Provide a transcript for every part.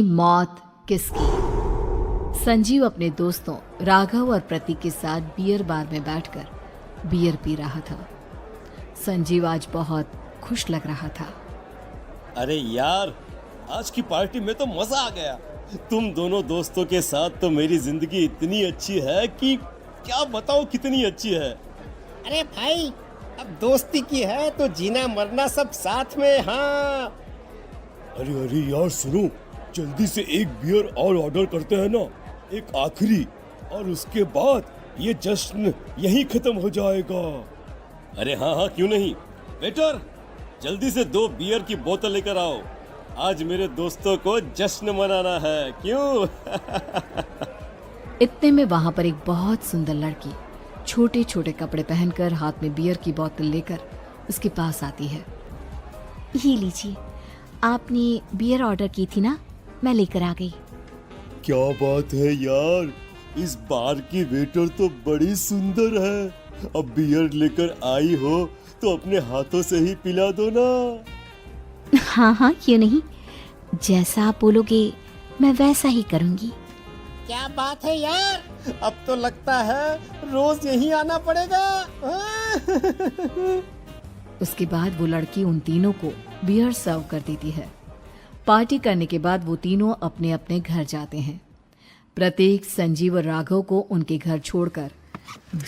कहानी मौत किसकी। संजीव अपने दोस्तों राघव और प्रतीक के साथ बियर बार में बैठकर बियर पी रहा था। संजीव आज बहुत खुश लग रहा था। अरे यार, आज की पार्टी में तो मजा आ गया। तुम दोनों दोस्तों के साथ तो मेरी जिंदगी इतनी अच्छी है कि क्या बताओ कितनी अच्छी है। अरे भाई, अब दोस्ती की है तो जीना मरना सब साथ में। हाँ अरे यार सुनो, जल्दी से एक बियर और ऑर्डर करते हैं ना, एक आखिरी, और उसके बाद ये जश्न यहीं खत्म हो जाएगा। अरे हाँ, क्यों नहीं। वेटर, जल्दी से 2 बियर की बोतल लेकर आओ। आज मेरे दोस्तों को जश्न मनाना है, क्यों? इतने में वहां पर एक बहुत सुंदर लड़की छोटे छोटे कपड़े पहनकर हाथ में बियर की बोतल लेकर उसके पास आती है। ये लीजिए, आपने बियर ऑर्डर की थी ना, मैं लेकर आ गई। क्या बात है यार, इस बार की वेटर तो बड़ी सुंदर है। अब बियर लेकर आई हो तो अपने हाथों से ही पिला दो ना। हाँ, क्यों नहीं, जैसा आप बोलोगे मैं वैसा ही करूँगी। क्या बात है यार, अब तो लगता है रोज यहीं आना पड़ेगा। उसके बाद वो लड़की उन तीनों को बियर सर्व कर देती है। पार्टी करने के बाद वो तीनों अपने अपने घर जाते हैं। प्रतीक, संजीव और राघव को उनके घर छोड़कर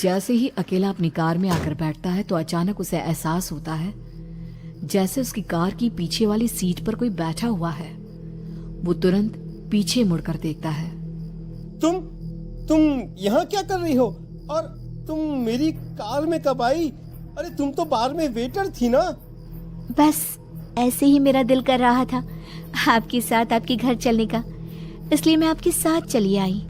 जैसे ही अकेला अपनी कार में आकर बैठता है तो अचानक उसे एहसास होता है जैसे उसकी कार की पीछे वाली सीट पर कोई बैठा हुआ है। वो तुरंत पीछे मुड़कर देखता है। तुम यहाँ क्या कर रही हो? और तुम मेरी कार में कब आई? अरे तुम तो बार में वेटर थी ना। बस ऐसे ही मेरा दिल कर रहा था आपके साथ आपके घर चलने का, इसलिए मैं आपके साथ चली आई।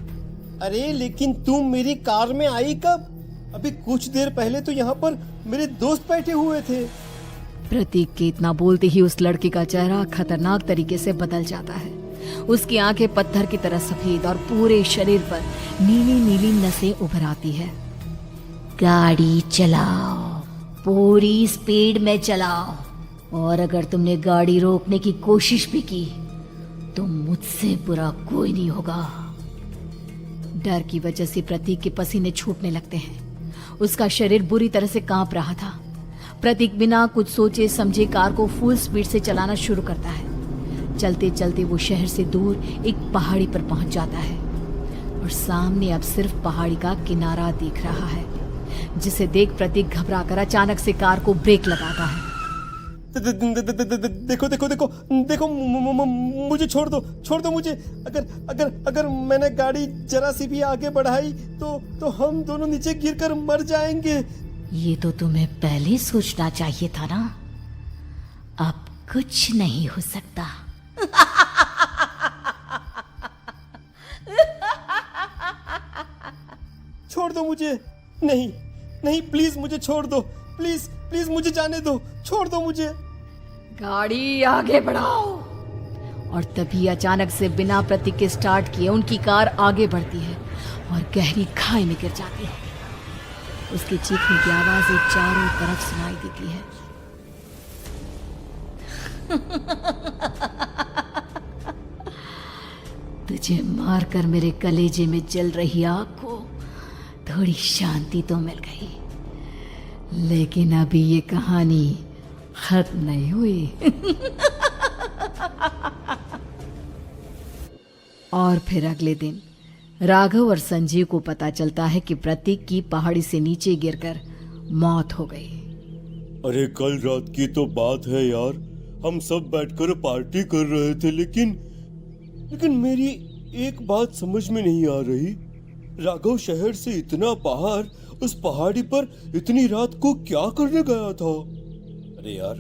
अरे लेकिन तुम मेरी कार में आई कब? अभी कुछ देर पहले तो यहाँ पर मेरे दोस्त बैठे हुए थे। प्रतीक के इतना बोलते ही उस लड़के का चेहरा खतरनाक तरीके से बदल जाता है। उसकी आंखें पत्थर की तरह सफेद और पूरे शरीर पर नीली नीली नसें उभर आती है। गाड़ी चलाओ, पूरी स्पीड में चलाओ, और अगर तुमने गाड़ी रोकने की कोशिश भी की तो मुझसे बुरा कोई नहीं होगा। डर की वजह से प्रतीक के पसीने छूटने लगते हैं। उसका शरीर बुरी तरह से कांप रहा था। प्रतीक बिना कुछ सोचे समझे कार को फुल स्पीड से चलाना शुरू करता है। चलते चलते वो शहर से दूर एक पहाड़ी पर पहुंच जाता है और सामने अब सिर्फ पहाड़ी का किनारा दिख रहा है, जिसे देख प्रतीक घबराकर अचानक से कार को ब्रेक लगाता है। देखो, मुझे छोड़ दो मुझे। अगर मैंने गाड़ी जरा सी भी आगे बढ़ाई तो हम दोनों नीचे गिरकर मर जाएंगे। ये तो तुम्हें पहले सोचना चाहिए था ना। अब कुछ नहीं हो सकता। छोड़ दो मुझे। नहीं, प्लीज मुझे छोड़ दो। प्लीज मुझे जाने दो। छोड़ दो मुझे। गाड़ी आगे बढ़ाओ। और तभी अचानक से बिना प्रतीक के स्टार्ट किए उनकी कार आगे बढ़ती है और गहरी खाई में गिर जाती है। उसके चीखने की आवाजें चारों तरफ सुनाई देती है। तुझे मारकर मेरे कलेजे में जल रही आग को थोड़ी शांति तो मिल गई, लेकिन अभी ये कहानी खत्म नहीं हुई। और फिर अगले दिन राघव और संजीव को पता चलता है कि प्रतीक की पहाड़ी से नीचे गिरकर मौत हो गई। अरे कल रात की तो बात है यार, हम सब बैठकर पार्टी कर रहे थे, लेकिन मेरी एक बात समझ में नहीं आ रही। राघव शहर से इतना बाहर उस पहाड़ी पर इतनी रात को क्या करने गया था? अरे यार,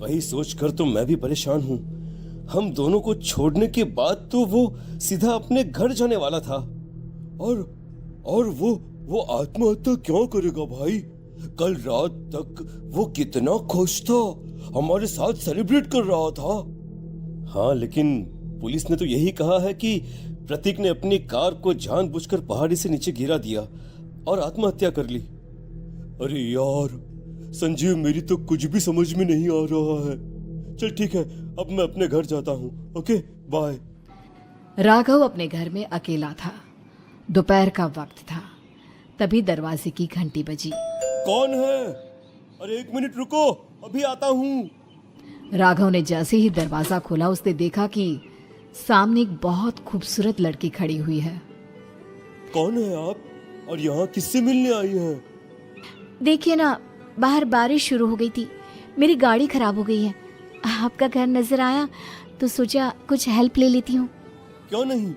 वही सोचकर तो मैं भी परेशान हूँ। हम दोनों को छोड़ने के बाद तो वो सीधा अपने घर जाने वाला था, और वो आत्महत्या क्यों करेगा भाई? कल रात तक वो कितना खुश था, हमारे साथ सेलिब्रेट कर रहा था। हाँ, लेकिन पुलिस ने तो यही कहा है कि प्रतीक ने अपनी कार को जानबूझकर पहाड़ी से नीचे गिरा दिया और आत्महत्या कर ली। अरे यार संजीव, मेरी तो कुछ भी समझ में नहीं आ रहा है। चल ठीक है, अब मैं अपने घर जाता हूँ। Okay bye. राघव अपने घर में अकेला था। दोपहर का वक्त था। तभी दरवाजे की घंटी बजी। कौन है? अरे 1 मिनट रुको, अभी आता हूँ। राघव ने जैसे ही दरवाजा खोला उसने देखा कि सामने एक बहुत खूबसूरत लड़की खड़ी हुई है। कौन है आप और यहाँ किससे मिलने आई हैं? देखिए ना, बाहर बारिश शुरू हो गई थी, मेरी गाड़ी खराब हो गई है। आपका घर नजर आया तो सोचा कुछ हेल्प ले लेती हूँ। क्यों नहीं,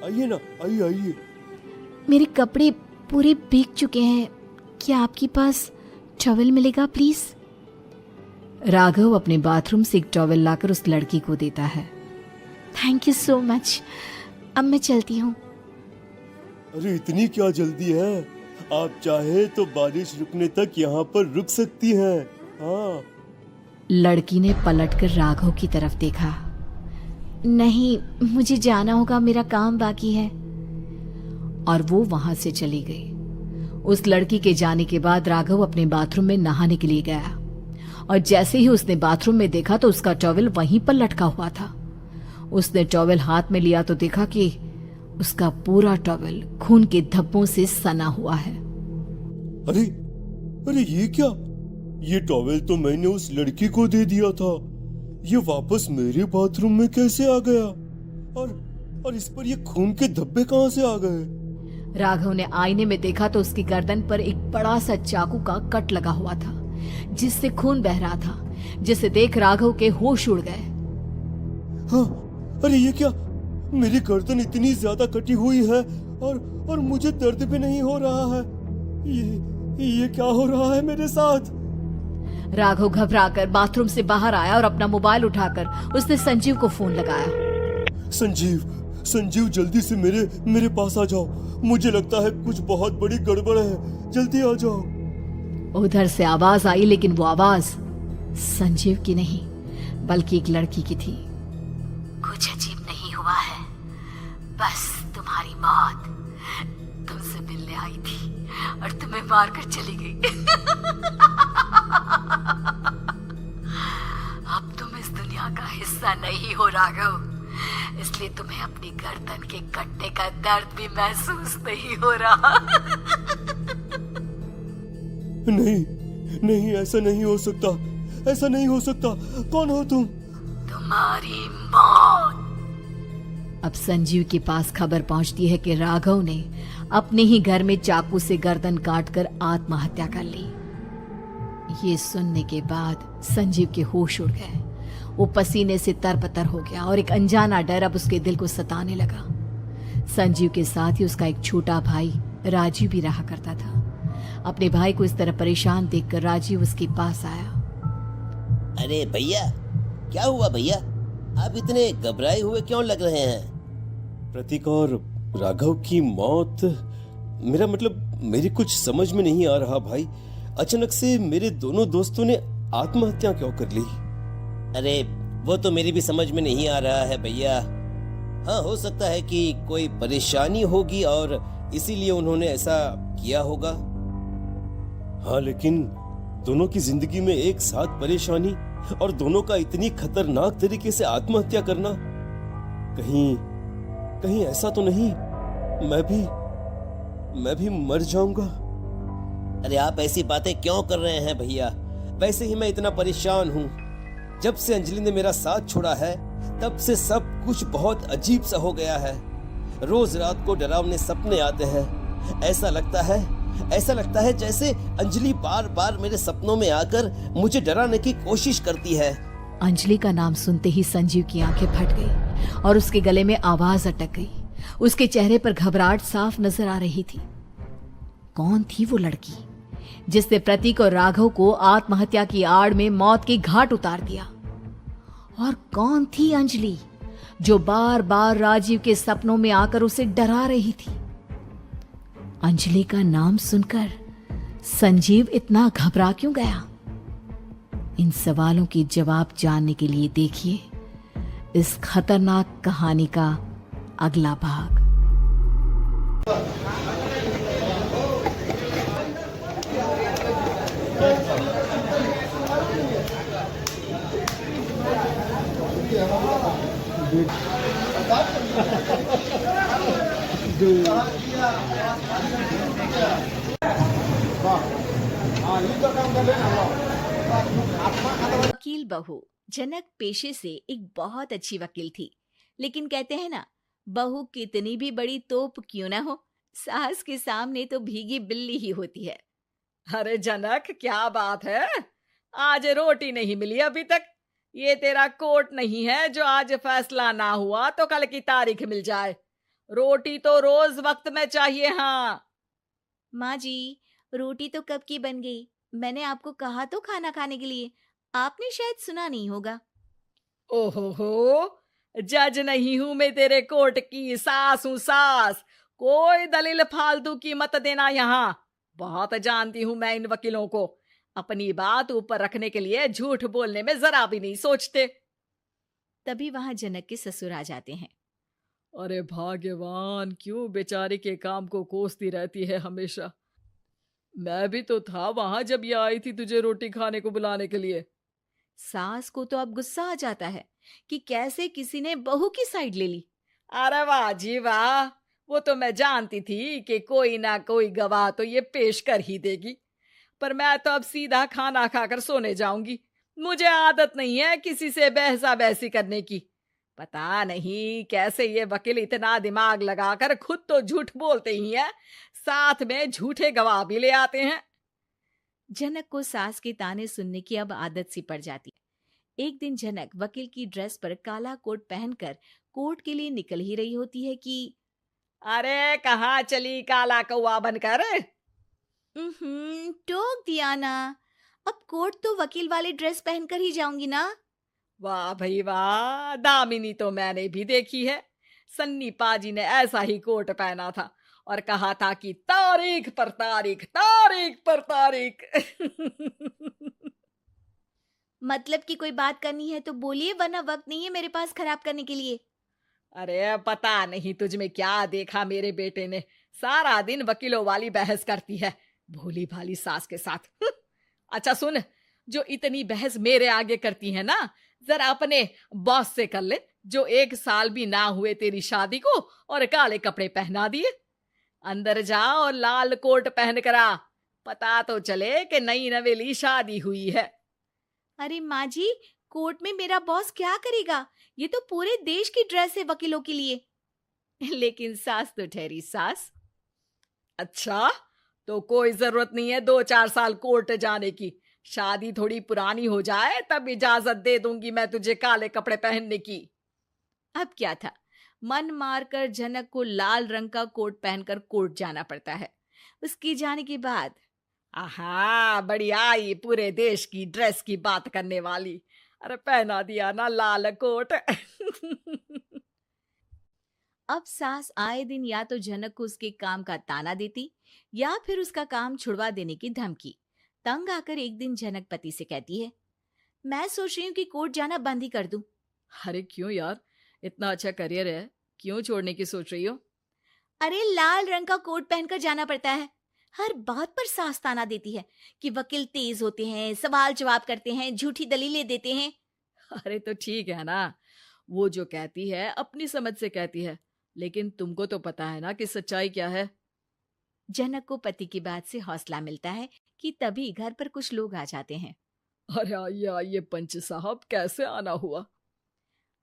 आइए ना, आइए आइए। मेरे कपड़े पूरे भीग चुके हैं, क्या आपके पास टॉवल मिलेगा प्लीज? राघव अपने बाथरूम से एक टॉवल लाकर उस लड़की को देता है। थैंक यू सो मच, अब मैं चलती हूँ। अरे इतनी क्या जल्दी है? आप चाहे तो बारिश रुकने तक यहाँ पर रुक सकती हैं। हाँ। लड़की ने पलटकर राघव की तरफ देखा। नहीं, मुझे जाना होगा, मेरा काम बाकी है। और वो वहां से चली गई। उस लड़की के जाने के बाद राघव अपने बाथरूम में नहाने के लिए गया और जैसे ही उसने बाथरूम में देखा तो उसका टॉवल वहीं पर लटका हुआ था। उसने टॉवल हाथ में लिया तो देखा कि उसका पूरा टॉवल खून के धब्बों से सना हुआ है। अरे अरे ये क्या? ये टॉवेल तो मैंने उस लड़की को दे दिया था। ये वापस मेरे बाथरूम में कैसे आ गया? और इस पर ये खून के धब्बे कहां से आ गए? राघव ने आईने में देखा तो उसकी गर्दन पर एक बड़ा सा चाकू का कट लगा हुआ था जिससे खून बह रहा था, जिसे देख राघव के होश उड़ गए। हाँ, अरे ये क्या? मेरी गर्दन इतनी ज्यादा कटी हुई है और मुझे दर्द भी नहीं हो रहा है। ये क्या हो रहा है मेरे साथ? राघव घबराकर बाथरूम से बाहर आया और अपना मोबाइल उठाकर उसने संजीव को फोन लगाया। संजीव जल्दी से मेरे पास आ जाओ। मुझे लगता है कुछ बहुत बड़ी गड़बड़ है, जल्दी आ जाओ। उधर से आवाज आई, लेकिन वो आवाज संजीव की नहीं बल्कि एक लड़की की थी। कुछ अजीब नहीं हुआ है, बस तुम्हारी मौत तुमसे मिलने आई थी और तुम्हें मारकर चली गई। अब तुम इस दुनिया का हिस्सा नहीं हो राघव, इसलिए तुम्हें अपनी गर्दन के कटने का दर्द भी महसूस नहीं हो रहा। नहीं, ऐसा नहीं हो सकता, ऐसा नहीं हो सकता। कौन हो तुम? तुम्हारी मौत। अब संजीव के पास खबर पहुंचती है कि राघव ने अपने ही घर में चाकू से गर्दन काटकर आत्महत्या कर ली। ये सुनने के बाद संजीव के होश उड़ गए। वो पसीने से तरबतर हो गया और एक अनजाना डर अब उसके दिल को सताने लगा। संजीव के साथ ही उसका एक छोटा भाई राजीव भी रहा करता था। अपने भाई को इस तरह परेशान देखकर राजीव उसके पास आया। अरे भैया, क्या हुआ भैया? आप इतने घबराए हुए क्यों लग रहे हैं? प्रतीक और राघव की मौत, मेरा मतलब मेरी कुछ समझ में नहीं आ रहा भाई। अचानक से मेरे दोनों दोस्तों ने आत्महत्या क्यों कर ली? अरे वो तो मेरी भी समझ में नहीं आ रहा है भैया। हाँ, हो सकता है कि कोई परेशानी होगी और इसीलिए उन्होंने ऐसा किया होगा। हाँ, लेकिन दोनों की जिंदगी में एक साथ परेशानी और दोनों का इतनी खतरनाक तरीके से आत्महत्या करना, कहीं ऐसा तो नहीं मैं भी मर जाऊंगा? अरे आप ऐसी बातें क्यों कर रहे हैं भैया? वैसे ही मैं इतना परेशान हूँ। जब से अंजलि ने मेरा साथ छोड़ा है तब से सब कुछ बहुत अजीब सा हो गया है। रोज रात को डरावने सपने आते हैं। ऐसा लगता है जैसे अंजलि बार बार मेरे सपनों में आकर मुझे डराने की कोशिश करती है। अंजलि का नाम सुनते ही संजीव की आंखें फट गई और उसके गले में आवाज अटक गई। उसके चेहरे पर घबराहट साफ नजर आ रही थी। कौन थी वो लड़की जिसने प्रतीक और राघव को आत्महत्या की आड़ में मौत के घाट उतार दिया? और कौन थी अंजलि जो बार बार राजीव के सपनों में आकर उसे डरा रही थी? अंजलि का नाम सुनकर संजीव इतना घबरा क्यों गया? इन सवालों के जवाब जानने के लिए देखिए इस खतरनाक कहानी का अगला भाग। बात वकील बहू जनक पेशे से एक बहुत अच्छी वकील थी, लेकिन कहते हैं ना, बहू कितनी भी बड़ी तोप क्यों ना हो, सास के सामने तो भीगी बिल्ली ही होती है। अरे जनक, क्या बात है, आज रोटी नहीं मिली अभी तक। ये तेरा कोर्ट नहीं है जो आज फैसला ना हुआ तो कल की तारीख मिल जाए। रोटी तो रोज वक्त में चाहिए। हाँ माँ जी, रोटी तो कब की बन गई, मैंने आपको कहा तो खाना खाने के लिए, आपने शायद सुना नहीं होगा। ओहो, जज नहीं हूं मैं तेरे कोर्ट की, सास हूं सास। कोई दलील फालतू की मत देना यहाँ। बहुत जानती हूं मैं इन वकीलों को, अपनी बात ऊपर रखने के लिए झूठ बोलने में जरा भी नहीं सोचते। तभी वहां जनक के ससुर आ जाते हैं। अरे भाग्यवान, क्यों बेचारी के काम को कोसती रहती है हमेशा। मैं भी तो था वहां जब ये आई थी तुझे रोटी खाने को बुलाने के लिए। सास को तो अब गुस्सा आ जाता है कि कैसे किसी ने बहू की साइड ले ली। अरे वाह जी वाह, वो तो मैं जानती थी कि कोई ना कोई गवाह तो ये पेश कर ही देगी। पर मैं तो अब सीधा खाना खाकर सोने जाऊंगी। मुझे आदत नहीं है किसी से बहसा बहसी करने की। पता नहीं कैसे ये वकील इतना दिमाग लगाकर खुद तो झूठ बोलते ही हैं, साथ में झूठे गवाह भी ले आते हैं। जनक को सास के ताने सुनने की अब आदत सी पड़ जाती है। एक दिन जनक वकील की ड्रेस पर काला कोट पहनकर कोर्ट के लिए निकल ही रही होती है कि अरे कहाँ चली काला कौवा बनकर? टोक दिया ना, अब कोर्ट तो वकील वाली ड्रेस पहनकर ही जाऊंगी ना। वाह भाई वाह, दामिनी तो मैंने भी देखी है। सन्नी पाजी ने ऐसा ही कोट पहना था और कहा था कि तारीख पर तारीख, तारीख पर तारीख। मतलब कि कोई बात करनी है तो बोलिए, वरना वक्त नहीं है मेरे पास खराब करने के लिए। अरे पता नहीं तुझ में क्या देखा मेरे बेटे ने, सारा दिन वकीलों वाली बहस करती है भोली भाली सास के साथ। अच्छा सुन, जो इतनी बहस मेरे आगे करती है ना, जरा अपने बॉस से कर ले, जो 1 साल भी ना हुए तेरी शादी को और काले कपड़े पहना दिए। अंदर जा और लाल कोट पहन कर आ, पता तो चले कि नई नवेली शादी हुई है। अरे माँ जी, कोर्ट में मेरा बॉस क्या करेगा, ये तो पूरे देश की ड्रेस है वकीलों के लिए। लेकिन सास तो ठहरी सास। अच्छा, तो कोई जरूरत नहीं है 2-4 साल कोर्ट जाने की। शादी थोड़ी पुरानी हो जाए तब इजाजत दे दूंगी मैं तुझे काले कपड़े पहनने की। अब क्या था, मन मारकर जनक को लाल रंग का कोट पहनकर कोर्ट जाना पड़ता है। उसके जाने के बाद आहा, बढ़िया, ये पूरे देश की ड्रेस की बात करने वाली। अरे पहना दिया ना लाल कोट। अब सास आए दिन या तो जनक को उसके काम का ताना देती या फिर उसका काम छुड़वा देने की धमकी। तंग आकर एक दिन जनक पति से कहती है, मैं सोच रही हूँ कि कोर्ट जाना बंद ही कर दूं। अरे क्यों यार, इतना अच्छा करियर है, क्यों छोड़ने की सोच रही हो? अरे लाल रंग का कोट पहनकर जाना पड़ता है। हर बात पर सास ताना देती है कि वकील तेज होते हैं, सवाल जवाब करते हैं, झूठी दलीलें देते हैं। अरे तो ठीक है ना, वो जो कहती है अपनी समझ से कहती है, लेकिन तुमको तो पता है ना कि सच्चाई क्या है। जनक को पति की बात से हौसला मिलता है कि तभी घर पर कुछ लोग आ जाते हैं। अरे आइए पंच साहब, कैसे आना हुआ?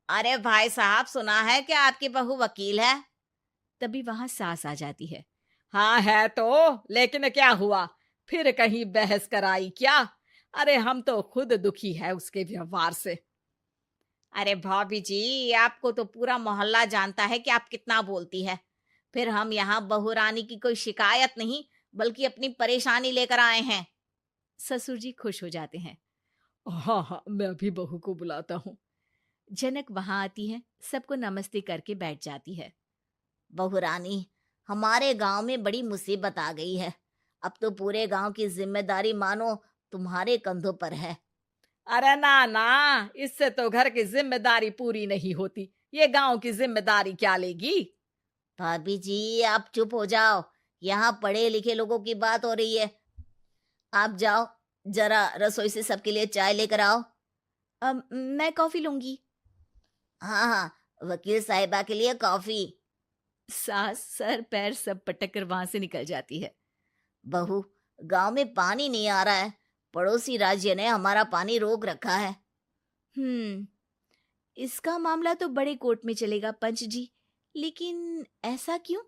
अरे भाई साहब, सुना है कि आपकी बहू वकील है। तभी वहां सास आ जाती है। हाँ है तो, लेकिन क्या हुआ, फिर कहीं बहस कराई क्या? अरे हम तो खुद दुखी है उसके व्यवहार से। अरे भाभी जी, आपको तो पूरा मोहल्ला जानता है कि आप कितना बोलती है। फिर हम यहाँ बहू रानी की कोई शिकायत नहीं, बल्कि अपनी परेशानी लेकर आए हैं। ससुर जी खुश हो जाते हैं। हाँ हाँ, मैं भी बहू को बुलाता हूँ। जनक वहां आती है, सबको नमस्ते करके बैठ जाती है। बहू रानी, हमारे गांव में बड़ी मुसीबत आ गई है। अब तो पूरे गांव की जिम्मेदारी मानो तुम्हारे कंधों पर है। अरे ना ना, इससे तो घर की जिम्मेदारी पूरी नहीं होती, ये गांव की जिम्मेदारी क्या लेगी? भाभी जी, आप चुप हो जाओ, यहाँ पढ़े लिखे लोगों की बात हो रही है। आप जाओ, जरा रसोई से सबके लिए चाय लेकर आओ। मैं कॉफी लूंगी। हाँ हाँ, वकील साहिबा के लिए कॉफी। सास सर पैर सब पटक कर वहां से निकल जाती है। बहू, गांव में पानी नहीं आ रहा है, पड़ोसी राज्य ने हमारा पानी रोक रखा है। इसका मामला तो बड़े कोर्ट में चलेगा पंच जी, लेकिन ऐसा क्यों?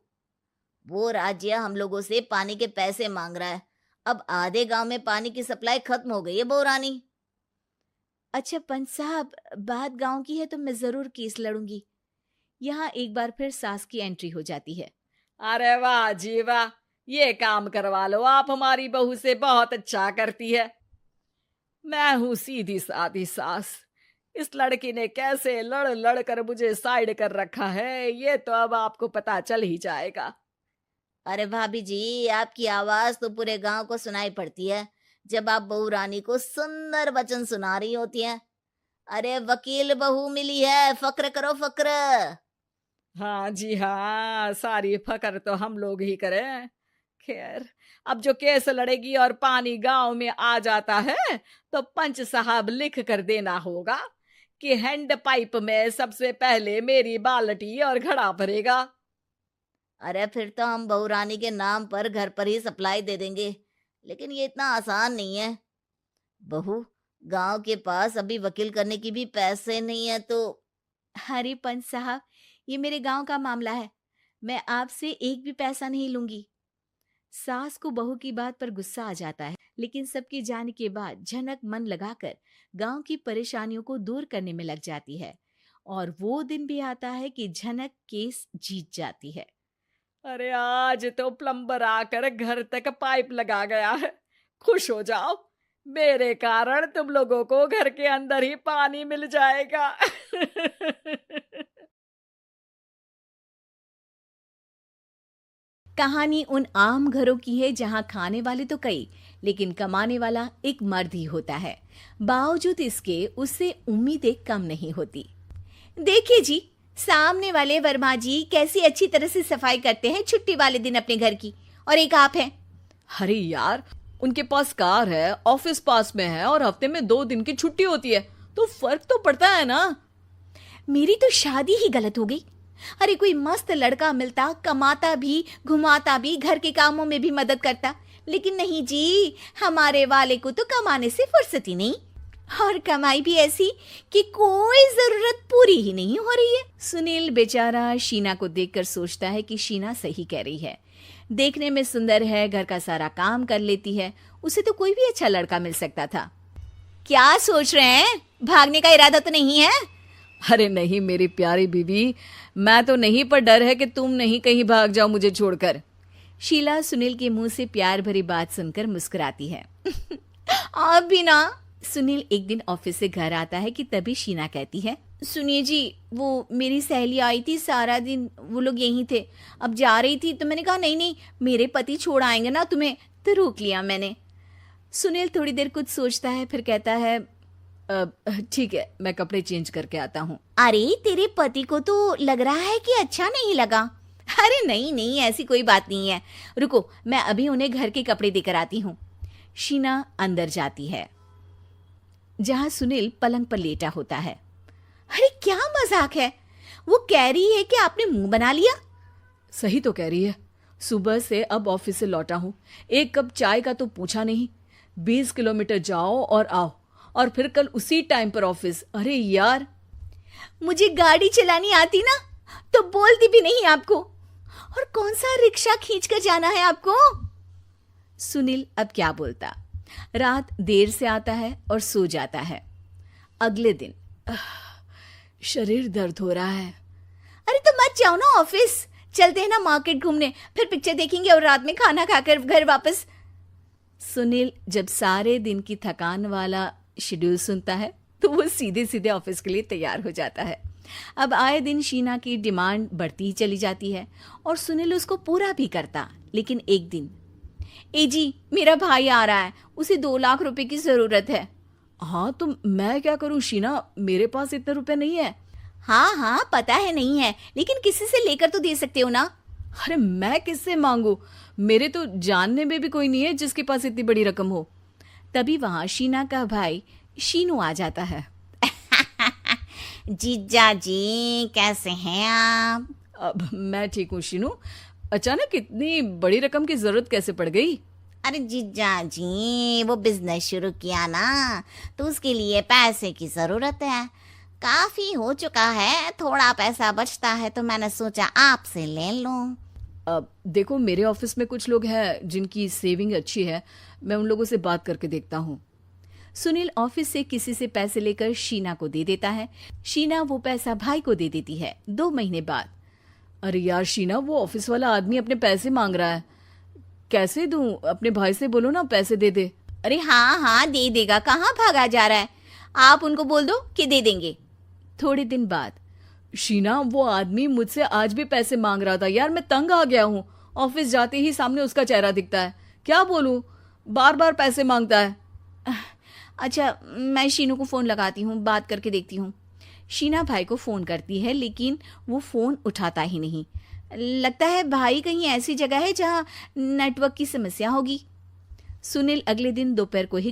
वो राज्य हम लोगों से पानी के पैसे मांग रहा है। अब आधे गांव में पानी की सप्लाई खत्म हो गई है बहुरानी। अच्छा पंच साहब, बात गांव की है तो मैं जरूर केस लड़ूंगी। यहाँ एक बार फिर सास की एंट्री हो जाती है। अरे वाह जी वाह, ये काम करवा लो, आप हमारी बहू से बहुत अच्छा करती है। मैं हूं सीधी सादी सास, इस लड़की ने कैसे लड़ लड़ कर मुझे साइड कर रखा है ये तो अब आपको पता चल ही जाएगा। अरे भाभी जी, आपकी आवाज तो पूरे गांव को सुनाई पड़ती है जब आप बहू रानी को सुंदर वचन सुना रही होती हैं। अरे वकील बहू मिली है, फक्र करो फक्र। हाँ जी हाँ, सारी फकर तो हम लोग ही करें। खैर, अब जो केस लड़ेगी और पानी गांव में आ जाता है तो पंच साहब लिख कर देना होगा कि हैंड पाइप में सबसे पहले मेरी बाल्टी और घड़ा भरेगा। अरे फिर तो हम बहू रानी के नाम पर घर पर ही सप्लाई दे देंगे, लेकिन ये इतना आसान नहीं है। बहू, गांव के पास अभी वकील करने की भी पैसे नहीं है तो। अरे पंच साहब, ये मेरे गांव का मामला है, मैं आपसे एक भी पैसा नहीं लूंगी। सास को बहू की बात पर गुस्सा आ जाता है, लेकिन सबके जाने के बाद झनक मन लगाकर गांव की परेशानियों को दूर करने में लग जाती है। और वो दिन भी आता है कि झनक केस जीत जाती है। अरे आज तो प्लम्बर आकर घर तक पाइप लगा गया है, खुश हो जाओ, मेरे कारण तुम लोगों को घर के अंदर ही पानी मिल जाएगा। कहानी उन आम घरों की है जहां खाने वाले तो कई, लेकिन कमाने वाला एक मर्द ही होता है। बावजूद इसके उससे उम्मीदें कम नहीं होती। देखिए जी, सामने वाले वर्मा जी कैसी अच्छी तरह से सफाई करते हैं छुट्टी वाले दिन अपने घर की, और एक आप हैं। अरे यार, उनके पास कार है, ऑफिस पास में है और हफ्ते में 2 दिन की छुट्टी होती है, तो फर्क तो पड़ता है ना। मेरी तो शादी ही गलत हो गई। अरे कोई मस्त लड़का मिलता, कमाता भी, घुमाता भी, घर के कामों में भी मदद करता, लेकिन नहीं जी, हमारे वाले को तो कमाने से फुर्सत ही नहीं, और कमाई भी ऐसी कि कोई जरूरत पूरी ही नहीं हो रही है। सुनील बेचारा शीना को देखकर सोचता है कि शीना सही कह रही है। देखने में सुंदर है, घर का सारा काम कर लेती है, उसे तो कोई भी अच्छा लड़का मिल सकता था। क्या सोच रहे हैं? भागने का इरादा तो नहीं है? अरे नहीं मेरी प्यारी बीवी, मैं तो नहीं, पर डर है कि तुम नहीं कहीं भाग जाओ मुझे छोड़कर। शीला सुनील के मुंह से प्यार भरी बात सुनकर मुस्कुराती है। आप भी ना। सुनील एक दिन ऑफिस से घर आता है कि तभी शीना कहती है, सुनिए जी, वो मेरी सहेली आई थी, सारा दिन वो लोग यहीं थे, अब जा रही थी तो मैंने कहा नहीं नहीं, मेरे पति छोड़ आएंगे ना तुम्हें, तो रोक लिया मैंने। सुनील थोड़ी देर कुछ सोचता है, फिर कहता है, ठीक है, मैं कपड़े चेंज करके आता हूँ। अरे तेरे पति को तो लग रहा है कि अच्छा नहीं लगा। अरे नहीं नहीं, ऐसी कोई बात नहीं है, रुको मैं अभी उन्हें घर के कपड़े देकर आती हूँ। शीना अंदर जाती है जहां सुनील पलंग पर लेटा होता है। अरे क्या मजाक है, वो कह रही है कि आपने मुंह बना लिया। सही तो कह रही है, सुबह से अब ऑफिस से लौटा हूँ, एक कप चाय का तो पूछा नहीं, 20 किलोमीटर जाओ और आओ, और फिर कल उसी टाइम पर ऑफिस। अरे यार, मुझे गाड़ी चलानी आती ना तो बोलती भी नहीं आपको, और कौन सा रिक्शा खींच कर जाना है आपको। सुनील अब क्या बोलता। रात देर से आता है और सो जाता है। अगले दिन शरीर दर्द हो रहा है। अरे तो मत जाओ ना ऑफिस, चलते हैं ना मार्केट घूमने, फिर पिक्चर देखेंगे और रात में खाना खाकर घर वापस। सुनील जब सारे दिन की थकान वाला शेड्यूल सुनता है तो वो सीधे सीधे ऑफिस के लिए तैयार हो जाता है। अब आए दिन शीना की डिमांड बढ़ती ही चली जाती है और सुनील उसको पूरा भी करता। लेकिन एक दिन, ए जी मेरा भाई आ रहा है, उसे 2 लाख रुपए की जरूरत है। हाँ तो मैं क्या करूं शीना, मेरे पास इतने रुपए नहीं है। हाँ हाँ पता है नहीं है, लेकिन किसी से लेकर तो दे सकते हो ना। अरे मैं किससे मांगू, मेरे तो जानने में भी कोई नहीं है जिसके पास इतनी बड़ी रकम हो। तभी वहां शीना का भाई शीनू आ जाता है। जीजा जी कैसे हैं आप? अब मैं ठीक हूँ शीनू। अचानक इतनी बड़ी रकम की जरूरत कैसे पड़ गई? अरे जीजा जी वो बिजनेस शुरू किया ना, तो उसके लिए पैसे की जरूरत है। काफी हो चुका है, थोड़ा पैसा बचता है तो मैंने सोचा आपसे ले लूं। अब देखो, मेरे ऑफिस में कुछ लोग हैं जिनकी सेविंग अच्छी है, मैं उन लोगों से बात करके देखता हूँ। सुनील ऑफिस से किसी से पैसे लेकर शीना को दे देता है। शीना वो पैसा भाई को दे देती है। 2 महीने बाद। अरे यार शीना, वो ऑफिस वाला आदमी अपने पैसे मांग रहा है, कैसे दूं? अपने भाई से बोलो ना पैसे दे दे। अरे हाँ हाँ दे देगा, कहाँ भागा जा रहा है। आप उनको बोल दो कि दे देंगे। थोड़े दिन बाद। शीना, वो आदमी मुझसे आज भी पैसे मांग रहा था यार, मैं तंग आ गया हूँ। ऑफिस जाते ही सामने उसका चेहरा दिखता है, क्या बोलूं, बार बार पैसे मांगता है। अच्छा, मैं शीनू को फोन लगाती हूँ, बात करके देखती हूँ। शीना भाई को फोन करती है लेकिन वो फोन उठाता ही नहीं। लगता है भाई कहीं ऐसी जगह है जहाँ नेटवर्क की समस्या होगी। सुनील अगले दिन दोपहर को ही